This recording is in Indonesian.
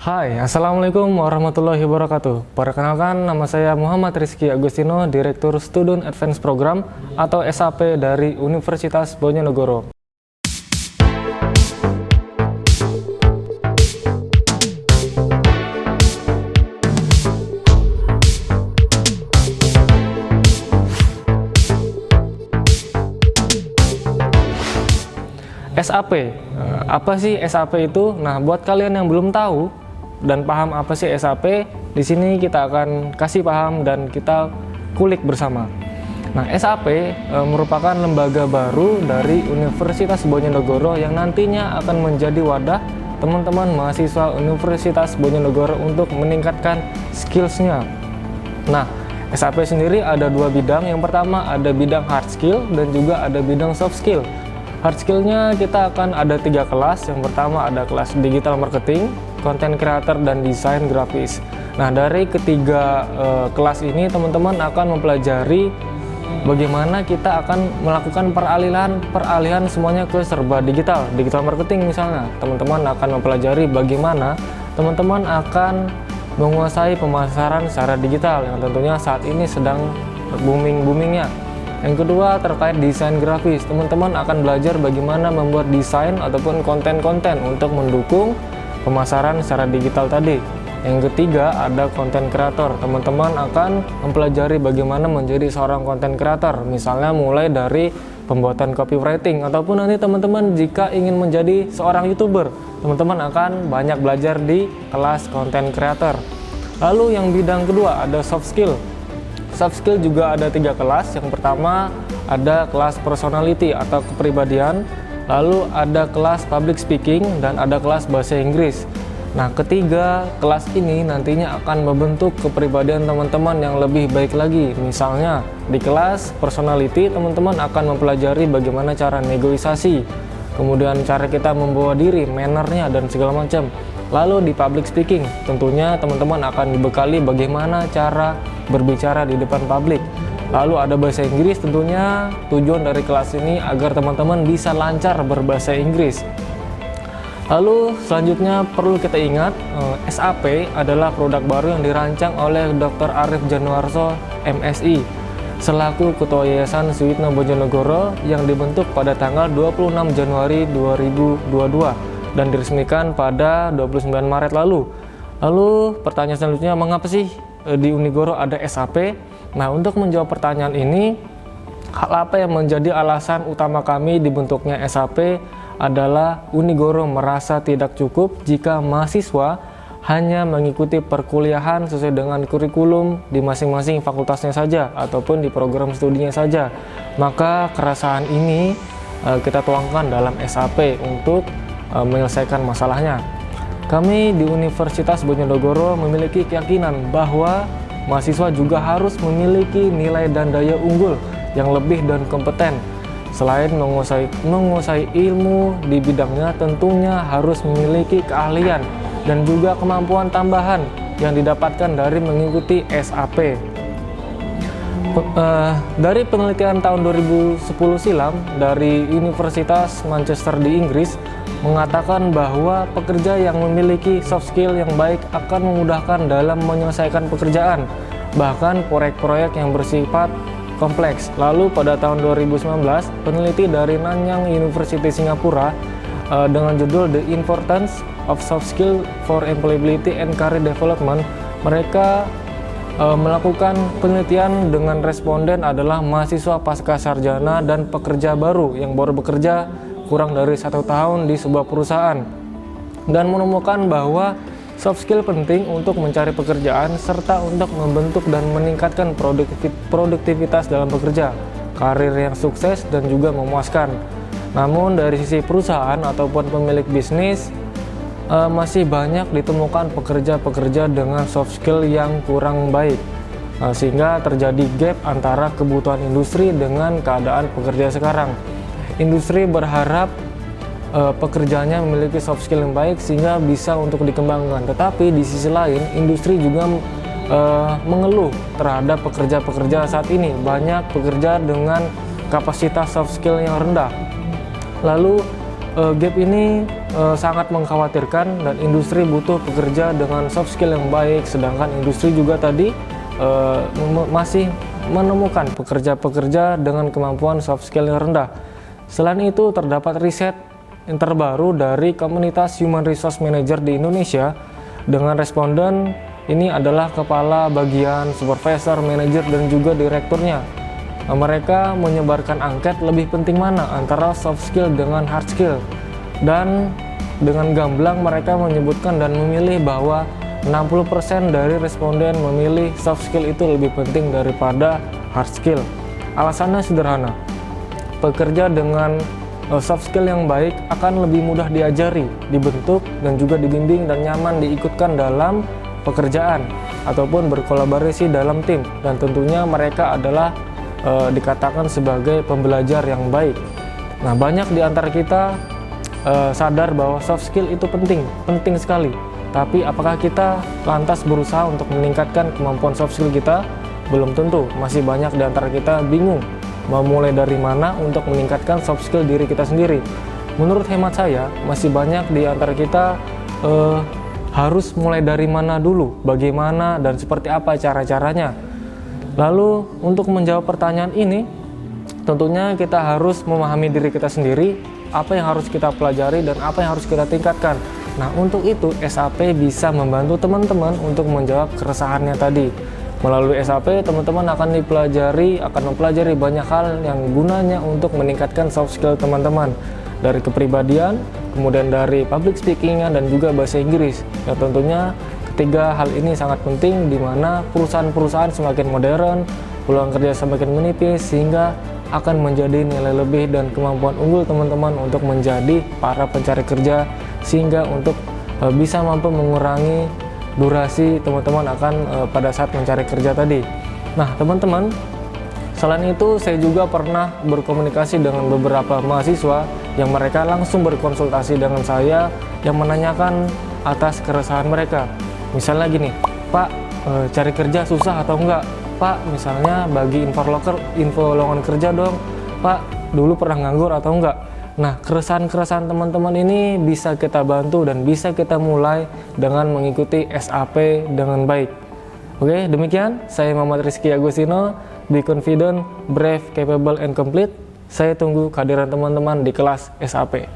Hai, Assalamualaikum warahmatullahi wabarakatuh. Perkenalkan, nama saya Muhammad Rizky Agustino, Direktur Student Advance Program atau SAP dari Universitas Bojonegoro. SAP, apa sih SAP itu? Nah, buat kalian yang belum tahu dan paham apa sih SAP, di sini kita akan kasih paham dan kita kulik bersama. Nah, SAP merupakan lembaga baru dari Universitas Bojonegoro yang nantinya akan menjadi wadah teman-teman mahasiswa Universitas Bojonegoro untuk meningkatkan skills-nya. Nah, SAP sendiri ada dua bidang. Yang pertama ada bidang hard skill dan juga ada bidang soft skill. Hard skill-nya kita akan ada 3 kelas. Yang pertama ada kelas digital marketing, content creator, dan desain grafis. Nah, dari ketiga kelas ini teman-teman akan mempelajari bagaimana kita akan melakukan peralihan semuanya ke serba digital. Digital marketing misalnya, teman-teman akan mempelajari bagaimana teman-teman akan menguasai pemasaran secara digital yang tentunya saat ini sedang booming-boomingnya. Yang kedua terkait desain grafis, teman-teman akan belajar bagaimana membuat desain ataupun konten-konten untuk mendukung pemasaran secara digital tadi. Yang ketiga ada konten kreator, teman-teman akan mempelajari bagaimana menjadi seorang konten kreator, misalnya mulai dari pembuatan copywriting ataupun nanti teman-teman jika ingin menjadi seorang YouTuber, teman-teman akan banyak belajar di kelas konten kreator. Lalu yang bidang kedua ada soft skill. Soft skill juga ada 3 kelas. Yang pertama ada kelas personality atau kepribadian, lalu ada kelas public speaking, dan ada kelas bahasa Inggris. Nah, ketiga kelas ini nantinya akan membentuk kepribadian teman-teman yang lebih baik lagi. Misalnya di kelas personality teman-teman akan mempelajari bagaimana cara negosiasi, kemudian cara kita membawa diri, mannernya, dan segala macam. Lalu di public speaking tentunya teman-teman akan dibekali bagaimana cara berbicara di depan publik. Lalu ada bahasa Inggris, tentunya tujuan dari kelas ini agar teman-teman bisa lancar berbahasa Inggris. Lalu selanjutnya perlu kita ingat, SAP adalah produk baru yang dirancang oleh Dr. Arif Januarso MSI selaku Ketua Yayasan Suyitno Bojonegoro yang dibentuk pada tanggal 26 Januari 2022 dan diresmikan pada 29 Maret lalu. Lalu pertanyaan selanjutnya, mengapa sih di Unigoro ada SAP? Nah, untuk menjawab pertanyaan ini, hal apa yang menjadi alasan utama kami dibentuknya SAP adalah Unigoro merasa tidak cukup jika mahasiswa hanya mengikuti perkuliahan sesuai dengan kurikulum di masing-masing fakultasnya saja ataupun di program studinya saja. Maka keresahan ini kita tuangkan dalam SAP untuk menyelesaikan masalahnya. Kami di Universitas Bojonegoro memiliki keyakinan bahwa mahasiswa juga harus memiliki nilai dan daya unggul yang lebih dan kompeten. Selain menguasai ilmu di bidangnya, tentunya harus memiliki keahlian dan juga kemampuan tambahan yang didapatkan dari mengikuti SAP. Dari penelitian tahun 2010 silam dari Universitas Manchester di Inggris mengatakan bahwa pekerja yang memiliki soft skill yang baik akan memudahkan dalam menyelesaikan pekerjaan, bahkan proyek-proyek yang bersifat kompleks. Lalu pada tahun 2019, peneliti dari Nanyang University Singapura dengan judul The Importance of Soft Skill for Employability and Career Development, mereka melakukan penelitian dengan responden adalah mahasiswa pasca sarjana dan pekerja baru yang baru bekerja kurang dari 1 tahun di sebuah perusahaan, dan menemukan bahwa soft skill penting untuk mencari pekerjaan serta untuk membentuk dan meningkatkan produktivitas dalam bekerja, karir yang sukses dan juga memuaskan. Namun dari sisi perusahaan ataupun pemilik bisnis masih banyak ditemukan pekerja-pekerja dengan soft skill yang kurang baik, sehingga terjadi gap antara kebutuhan industri dengan keadaan pekerja sekarang. Industri berharap pekerjanya memiliki soft skill yang baik sehingga bisa untuk dikembangkan. Tetapi di sisi lain, industri juga mengeluh terhadap pekerja-pekerja saat ini. Banyak pekerja dengan kapasitas soft skill yang rendah. Lalu gap ini sangat mengkhawatirkan dan industri butuh pekerja dengan soft skill yang baik, sedangkan industri juga tadi masih menemukan pekerja-pekerja dengan kemampuan soft skill yang rendah. Selain itu, terdapat riset yang terbaru dari komunitas Human Resource Manager di Indonesia dengan responden ini adalah kepala bagian, supervisor, manajer, dan juga direkturnya. Mereka menyebarkan angket lebih penting mana antara soft skill dengan hard skill, dan dengan gamblang mereka menyebutkan dan memilih bahwa 60% dari responden memilih soft skill itu lebih penting daripada hard skill. Alasannya sederhana, pekerja dengan soft skill yang baik akan lebih mudah diajari, dibentuk, dan juga dibimbing dan nyaman diikutkan dalam pekerjaan ataupun berkolaborasi dalam tim, dan tentunya mereka adalah dikatakan sebagai pembelajar yang baik. Nah, banyak di antara kita sadar bahwa soft skill itu penting sekali. Tapi apakah kita lantas berusaha untuk meningkatkan kemampuan soft skill kita? Belum tentu. Masih banyak di antara kita bingung mau mulai dari mana untuk meningkatkan soft skill diri kita sendiri. Menurut hemat saya, masih banyak di antara kita harus mulai dari mana dulu, bagaimana dan seperti apa cara-caranya. Lalu untuk menjawab pertanyaan ini, tentunya kita harus memahami diri kita sendiri, apa yang harus kita pelajari dan apa yang harus kita tingkatkan. Nah, untuk itu SAP bisa membantu teman-teman untuk menjawab keresahannya tadi. Melalui SAP, teman-teman akan mempelajari banyak hal yang gunanya untuk meningkatkan soft skill teman-teman. Dari kepribadian, kemudian dari public speaking dan juga bahasa Inggris. Dan tentunya ketiga hal ini sangat penting, di mana perusahaan-perusahaan semakin modern, peluang kerja semakin menipis, sehingga akan menjadi nilai lebih dan kemampuan unggul teman-teman untuk menjadi para pencari kerja, sehingga untuk bisa mampu mengurangi durasi teman-teman akan pada saat mencari kerja tadi. Nah, teman-teman, selain itu saya juga pernah berkomunikasi dengan beberapa mahasiswa yang mereka langsung berkonsultasi dengan saya yang menanyakan atas keresahan mereka. Misalnya gini, Pak, cari kerja susah atau enggak? Pak, misalnya bagi info lowongan kerja dong. Pak, dulu pernah nganggur atau enggak? Nah, keresahan-keresahan teman-teman ini bisa kita bantu dan bisa kita mulai dengan mengikuti SAP dengan baik. Oke, demikian. Saya Muhammad Rizky Agustino. Be confident, brave, capable, and complete. Saya tunggu kehadiran teman-teman di kelas SAP.